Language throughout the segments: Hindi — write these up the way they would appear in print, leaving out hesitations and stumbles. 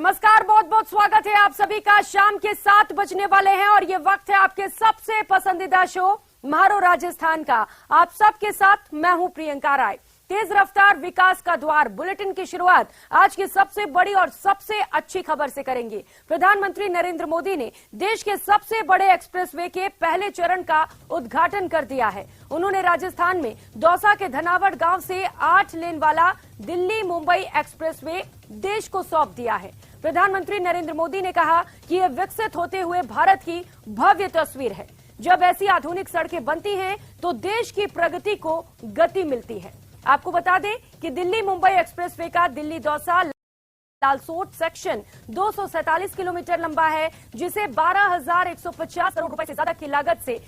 नमस्कार, बहुत बहुत स्वागत है आप सभी का। शाम के 7 बजने वाले हैं और ये वक्त है आपके सबसे पसंदीदा शो म्हारो राजस्थान का। आप सबके साथ मैं हूं प्रियंका राय। तेज रफ्तार विकास का द्वार बुलेटिन की शुरुआत आज की सबसे बड़ी और सबसे अच्छी खबर से करेंगे। प्रधानमंत्री नरेंद्र मोदी ने देश के सबसे बड़े एक्सप्रेसवे के पहले चरण का उद्घाटन कर दिया है। उन्होंने राजस्थान में दौसा के धनावड़ गांव से 8 लेन वाला दिल्ली मुंबई एक्सप्रेसवे देश को सौंप दिया है। प्रधानमंत्री नरेंद्र मोदी ने कहा कि यह विकसित होते हुए भारत की भव्य तस्वीर है। जब ऐसी आधुनिक सड़कें बनती हैं तो देश की प्रगति को गति मिलती है। आपको बता दें कि दिल्ली मुंबई एक्सप्रेसवे का दिल्ली दौसा लालसोट सेक्शन 247 किलोमीटर लंबा है, जिसे 12,150 करोड़ रुपए से ज्यादा की लागत से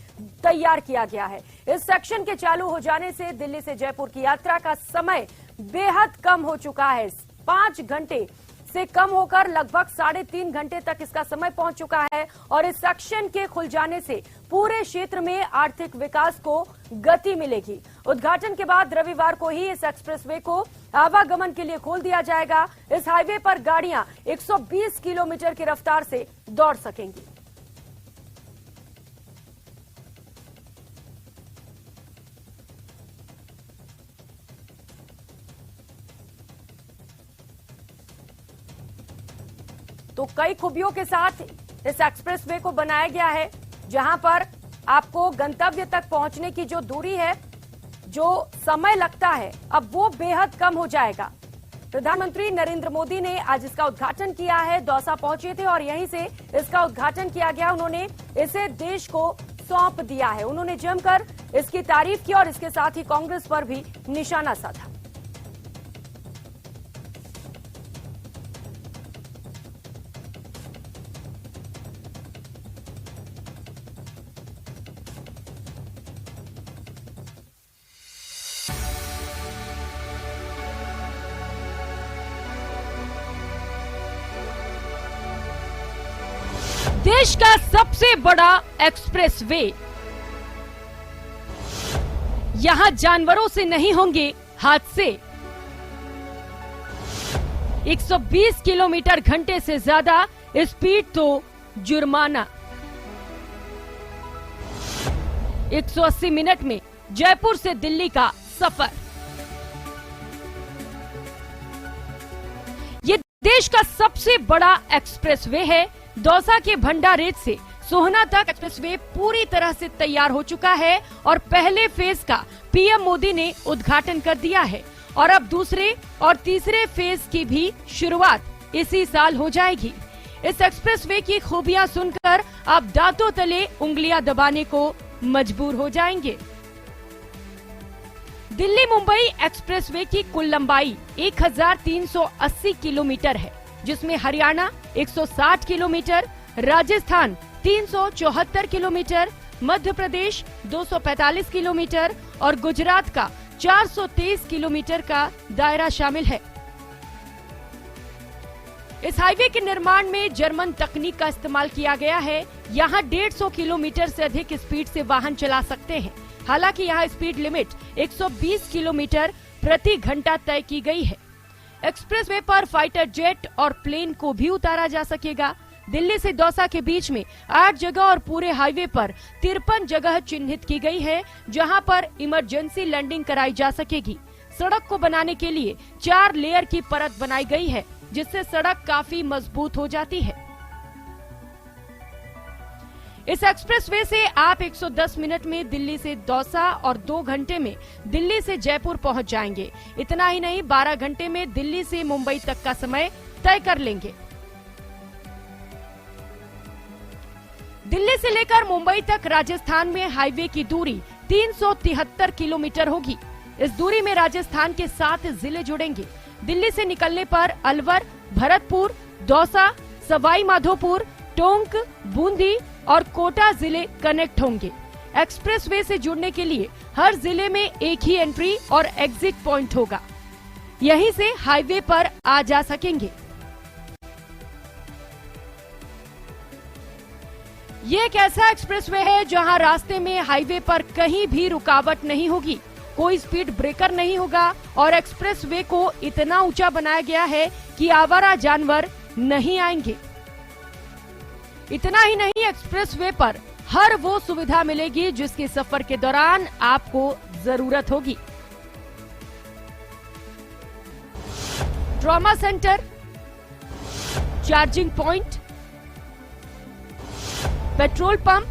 तैयार किया गया है। इस सेक्शन के चालू हो जाने से दिल्ली से जयपुर की यात्रा का समय बेहद कम हो चुका है। 5 घंटे से कम होकर लगभग 3.5 घंटे तक इसका समय पहुंच चुका है और इस सेक्शन के खुल जाने से पूरे क्षेत्र में आर्थिक विकास को गति मिलेगी। उद्घाटन के बाद रविवार को ही इस एक्सप्रेसवे को आवागमन के लिए खोल दिया जाएगा। इस हाईवे पर गाड़ियां 120 किलोमीटर की रफ्तार से दौड़ सकेंगी। तो कई खूबियों के साथ इस एक्सप्रेसवे को बनाया गया है, जहां पर आपको गंतव्य तक पहुंचने की जो दूरी है, जो समय लगता है, अब वो बेहद कम हो जाएगा। प्रधानमंत्री नरेंद्र मोदी ने आज इसका उद्घाटन किया है। दौसा पहुंचे थे और यहीं से इसका उद्घाटन किया गया। उन्होंने इसे देश को सौंप दिया है। उन्होंने जमकर इसकी तारीफ की और इसके साथ ही कांग्रेस पर भी निशाना साधा। देश का सबसे बड़ा एक्सप्रेसवे, यहां जानवरों से नहीं होंगे हादसे। 120 किलोमीटर घंटे से ज्यादा स्पीड तो जुर्माना। 180 मिनट में जयपुर से दिल्ली का सफर। ये देश का सबसे बड़ा एक्सप्रेसवे है। दौसा के भंडारेज से सोहना तक एक्सप्रेसवे पूरी तरह से तैयार हो चुका है और पहले फेज का पीएम मोदी ने उद्घाटन कर दिया है और अब दूसरे और तीसरे फेज की भी शुरुआत इसी साल हो जाएगी। इस एक्सप्रेसवे की खूबियां सुनकर आप दांतों तले उंगलियां दबाने को मजबूर हो जाएंगे। दिल्ली मुंबई एक्सप्रेसवे की कुल लंबाई 1380 किलोमीटर है, जिसमें Haryana 160 kilometre, Rajasthan 374 kilometre, Madhya Pradesh 245 kilometre और गुजरात का 423 किलोमीटर का दायरा शामिल है। इस हाईवे के निर्माण में जर्मन तकनीक का इस्तेमाल किया गया है। यहाँ 150 किलोमीटर से अधिक स्पीड से वाहन चला सकते हैं। हालांकि यहाँ स्पीड लिमिट 120 किलोमीटर प्रति घंटा तय की गई है। एक्सप्रेसवे पर फाइटर जेट और प्लेन को भी उतारा जा सकेगा। दिल्ली से दौसा के बीच में 8 जगह और पूरे हाईवे पर 53 जगह चिन्हित की गई है, जहां पर इमरजेंसी लैंडिंग कराई जा सकेगी। सड़क को बनाने के लिए 4 लेयर की परत बनाई गई है, जिससे सड़क काफी मजबूत हो जाती है। इस एक्सप्रेसवे से आप 110 मिनट में दिल्ली से दौसा और 2 घंटे में दिल्ली से जयपुर पहुंच जाएंगे। इतना ही नहीं, 12 घंटे में दिल्ली से मुंबई तक का समय तय कर लेंगे। दिल्ली से लेकर मुंबई तक राजस्थान में हाईवे की दूरी 373 किलोमीटर होगी। इस दूरी में राजस्थान के 7 जिले जुड़ेंगे। दिल्ली से निकलने पर अलवर, भरतपुर, दौसा, सवाई माधोपुर, टोंक, बूंदी और कोटा जिले कनेक्ट होंगे। एक्सप्रेसवे से जुड़ने के लिए हर जिले में एक ही एंट्री और एग्जिट पॉइंट होगा। यहीं से हाईवे पर आ जा सकेंगे। ये एक ऐसा एक्सप्रेसवे है जहां रास्ते में हाईवे पर कहीं भी रुकावट नहीं होगी, कोई स्पीड ब्रेकर नहीं होगा और एक्सप्रेसवे को इतना ऊंचा बनाया गया है कि आवारा जानवर नहीं आएंगे। इतना ही नहीं, एक्सप्रेसवे पर हर वो सुविधा मिलेगी जिसके सफर के दौरान आपको जरूरत होगी। Trauma centre, charging point, petrol pump,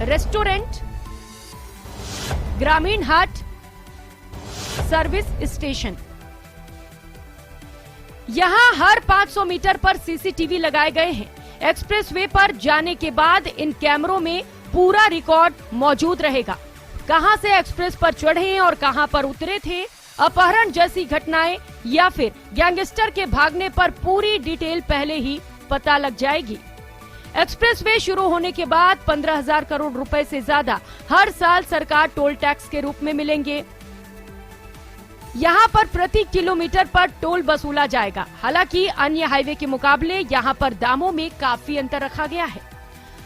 restaurant, ग्रामीण हाट, सर्विस स्टेशन। यहां हर 500 मीटर पर सीसीटीवी लगाए गए हैं। एक्सप्रेसवे पर जाने के बाद इन कैमरों में पूरा रिकॉर्ड मौजूद रहेगा। कहां से एक्सप्रेस पर चढ़े और कहां पर उतरे थे, अपहरण जैसी घटनाएं या फिर गैंगस्टर के भागने पर पूरी डिटेल पहले ही पता लग जाएगी। एक्सप्रेसवे शुरू होने के बाद 15,000 करोड़ रुपए से ज्यादा हर साल सरकार टोल टैक्स के रूप में मिलेंगे। यहाँ पर प्रति किलोमीटर पर टोल वसूला जाएगा। हालांकि अन्य हाईवे के मुकाबले यहाँ पर दामों में काफी अंतर रखा गया है।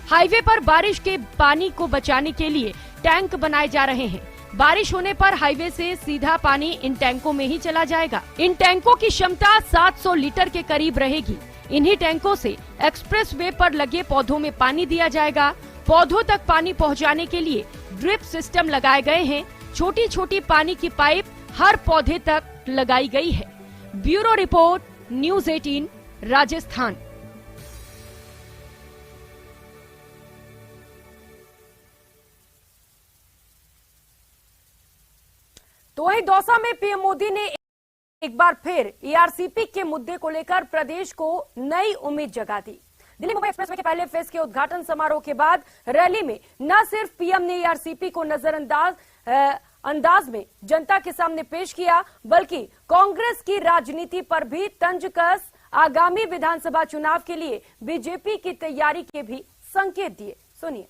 हाईवे पर बारिश के पानी को बचाने के लिए टैंक बनाए जा रहे हैं। बारिश होने पर हाईवे से सीधा पानी इन टैंकों में ही चला जाएगा। इन टैंकों की क्षमता 700 लीटर के करीब रहेगी। इन्हीं टैंकों से एक्सप्रेसवे पर लगे पौधों में पानी दिया जाएगा। पौधों तक पानी पहुंचाने के लिए ड्रिप सिस्टम लगाए गए हैं। छोटी छोटी पानी की पाइप हर पौधे तक लगाई गई है। Bureau report, news 18, Rajasthan. तो वहीं दौसा में पीएम मोदी ने एक बार फिर ईआरसीपी के मुद्दे को लेकर प्रदेश को नई उम्मीद जगा दी। दिल्ली मुंबई एक्सप्रेसवे के पहले फेज के उद्घाटन समारोह के बाद रैली में न सिर्फ पीएम ने ईआरसीपी को अंदाज में जनता के सामने पेश किया, बल्कि कांग्रेस की राजनीति पर भी तंज कस आगामी विधानसभा चुनाव के लिए बीजेपी की तैयारी के भी संकेत दिए। सुनिए।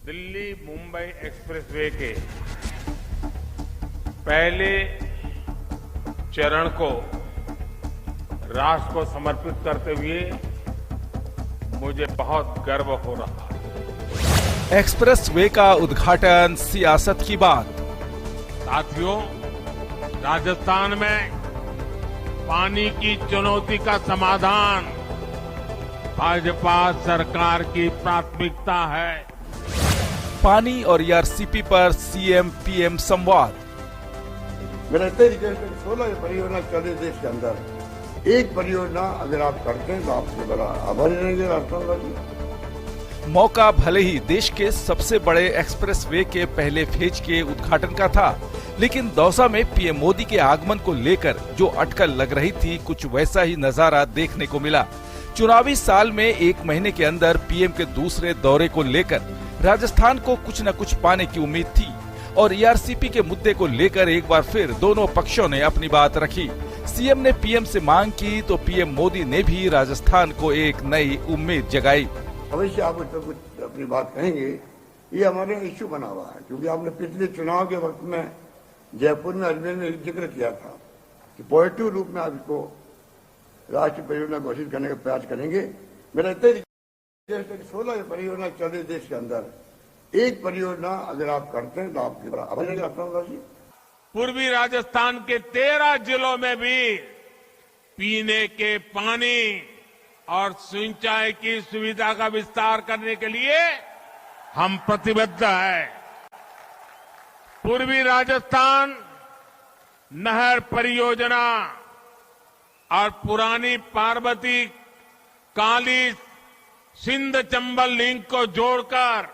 दिल्ली मुंबई एक्सप्रेसवे के पहले चरण को राष्ट्र को समर्पित करते हुए मुझे बहुत गर्व हो रहा है। एक्सप्रेसवे का उद्घाटन सियासत की बात। साथियों, राजस्थान में पानी की चुनौती का समाधान भाजपा सरकार की प्राथमिकता है। पानी और ईआरसीपी पर सीएम पीएम संवाद। मेरा तरीके से 16 परियोजना चले देश के अंदर, एक परियोजना अगर आप करते हैं तो आपसे बड़ा आभारी रहेंगे राष्ट्रवादी। मौका भले ही देश के सबसे बड़े एक्सप्रेसवे के पहले फेज के उद्घाटन का था, लेकिन दौसा में पीएम मोदी के आगमन को लेकर जो अटकल लग रही थी, कुछ वैसा ही नजारा देखने को मिला। चुनावी साल में 1 महीने के अंदर पीएम के दूसरे दौरे को लेकर राजस्थान को कुछ न कुछ पाने की उम्मीद थी और ईआरसीपी के मुद्दे को लेकर एक बार फिर दोनों पक्षों ने अपनी बात रखी। सीएम ने पीएम से मांग की तो पीएम मोदी ने भी राजस्थान को एक नई उम्मीद जगाई। अवश्य आप उसमें कुछ अपनी बात कहेंगे, ये हमारे इश्यू बना हुआ है, क्योंकि आपने पिछले चुनाव के वक्त में जयपुर में, अजमेर में जिक्र किया था कि पॉजिटिव रूप में आप इसको राष्ट्रीय परियोजना घोषित करने का प्रयास करेंगे। मेरा 16 परियोजना चले देश के अंदर, एक परियोजना अगर आप करते हैं तो आपके बड़ा आभारी रहेंगे राष्ट्रवादी। पूर्वी राजस्थान के 13 जिलों में भी पीने के पानी और सिंचाई की सुविधा का विस्तार करने के लिए हम प्रतिबद्ध हैं। पूर्वी राजस्थान नहर परियोजना और पुरानी पार्वती काली सिंध चंबल लिंक को जोड़कर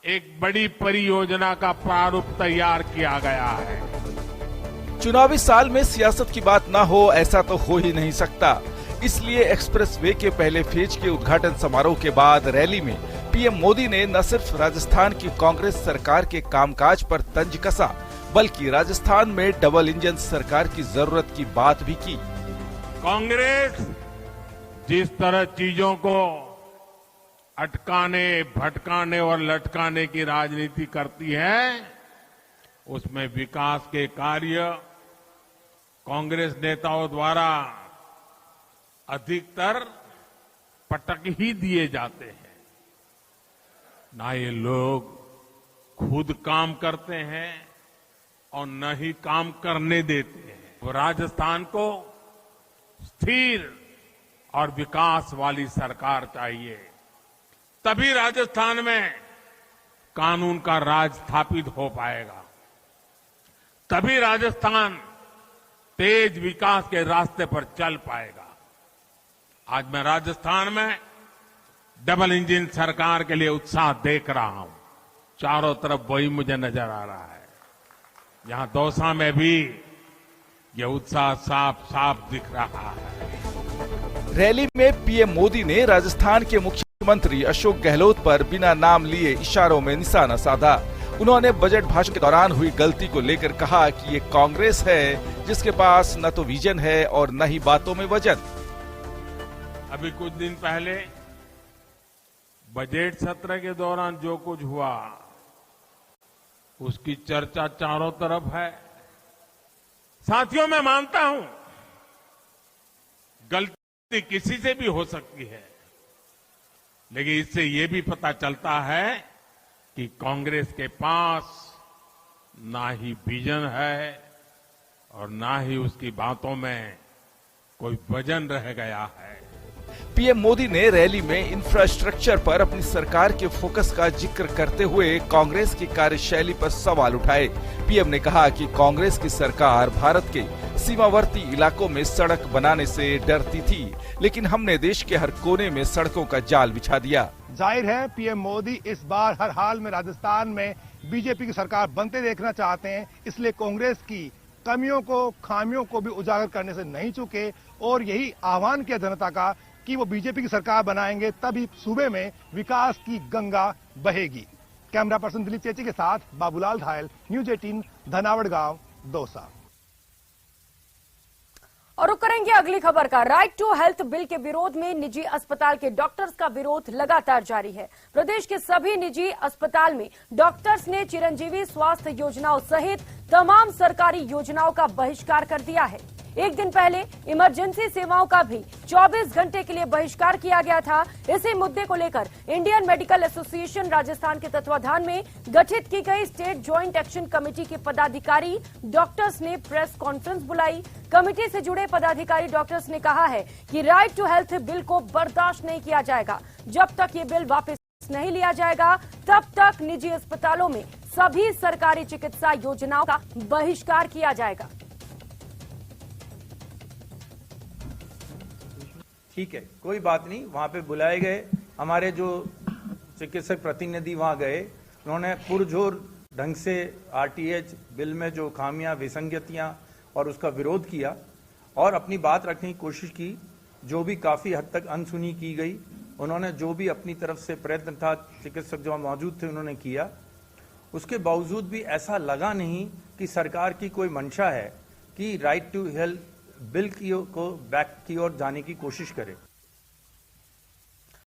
एक बड़ी परियोजना का प्रारूप तैयार किया गया है। चुनावी साल में सियासत की बात ना हो, ऐसा तो हो ही नहीं सकता। इसलिए एक्सप्रेसवे के पहले फेज के उद्घाटन समारोह के बाद रैली में पीएम मोदी ने न सिर्फ राजस्थान की कांग्रेस सरकार के कामकाज पर तंज कसा, बल्कि राजस्थान में डबल इंजन सरकार की जरूरत की बात भी की। कांग्रेस जिस तरह चीजों को अटकाने, भटकाने और लटकाने की राजनीति करती है, उसमें विकास के कार्य कांग्रेस नेताओं द्वारा अधिकतर पटक ही दिए जाते हैं। ना ये लोग खुद काम करते हैं और न ही काम करने देते हैं। वो राजस्थान को स्थिर और विकास वाली सरकार चाहिए, तभी राजस्थान में कानून का राज स्थापित हो पाएगा, तभी राजस्थान तेज विकास के रास्ते पर चल पाएगा। आज मैं राजस्थान में डबल इंजन सरकार के लिए उत्साह देख रहा हूं। चारों तरफ वही मुझे नजर आ रहा है। यहां दौसा में भी यह उत्साह साफ साफ दिख रहा है। रैली में पीएम मोदी ने राजस्थान के मुख्यमंत्री अशोक गहलोत पर बिना नाम लिए इशारों में निशाना साधा। उन्होंने बजट भाषण के दौरान हुई गलती को लेकर कहा कि ये कांग्रेस है जिसके पास न तो विजन है और न ही बातों में वजन। अभी कुछ दिन पहले बजट सत्र के दौरान जो कुछ हुआ उसकी चर्चा चारों तरफ है। साथियों, मैं मानता हूं गलती किसी से भी हो सकती है, लेकिन इससे ये भी पता चलता है कि कांग्रेस के पास ना ही विजन है और ना ही उसकी बातों में कोई वजन रह गया है। पीएम मोदी ने रैली में इंफ्रास्ट्रक्चर पर अपनी सरकार के फोकस का जिक्र करते हुए कांग्रेस की कार्यशैली पर सवाल उठाए। पीएम ने कहा कि कांग्रेस की सरकार भारत के सीमावर्ती इलाकों में सड़क बनाने से डरती थी, लेकिन हमने देश के हर कोने में सड़कों का जाल बिछा दिया। जाहिर है पीएम मोदी इस बार हर हाल में राजस्थान में बीजेपी की सरकार बनते देखना चाहते हैं, इसलिए कांग्रेस की कमियों को, खामियों को भी उजागर करने से नहीं चूके और यही आह्वान किया जनता का कि वो बीजेपी की सरकार बनाएंगे, तभी सूबे में विकास की गंगा बहेगी। कैमरा पर्सन दिलीप चेची के साथ बाबूलाल धायल, न्यूज 18, धनावड़ गांव, दौसा। और रुक करेंगे अगली खबर का। राइट टू हेल्थ बिल के विरोध में निजी अस्पताल के डॉक्टर्स का विरोध लगातार जारी है। प्रदेश के सभी निजी अस्पताल में डॉक्टर्स ने चिरंजीवी स्वास्थ्य योजनाओं सहित तमाम सरकारी योजनाओं का बहिष्कार कर दिया है। एक दिन पहले इमरजेंसी सेवाओं का भी 24 घंटे के लिए बहिष्कार किया गया था। इसी मुद्दे को लेकर इंडियन मेडिकल एसोसिएशन राजस्थान के तत्वाधान में गठित की गई स्टेट ज्वाइंट एक्शन कमेटी के पदाधिकारी डॉक्टर्स ने प्रेस कॉन्फ्रेंस बुलाई। कमेटी से जुड़े पदाधिकारी डॉक्टर्स ने कहा है कि राइट टू हेल्थ बिल को बर्दाश्त नहीं किया जाएगा। जब तक ये बिल वापस नहीं लिया जाएगा, तब तक निजी अस्पतालों में सभी सरकारी चिकित्सा योजनाओं का बहिष्कार किया जाएगा। ठीक है, कोई बात नहीं। वहां पे बुलाए गए हमारे जो चिकित्सक प्रतिनिधि वहां गए, उन्होंने पुरजोर ढंग से आरटीएच बिल में जो खामियां, विसंगतियां और उसका विरोध किया और अपनी बात रखने की कोशिश की, जो भी काफी हद तक अनसुनी की गई। उन्होंने जो भी अपनी तरफ से प्रयत्न था, चिकित्सक जो वहां थे उन्होंने किया। उसके बावजूद भी ऐसा लगा नहीं कि सरकार की कोई मंशा है कि राइट टू हेल्थ बिल को बैक की ओर जाने की कोशिश करे।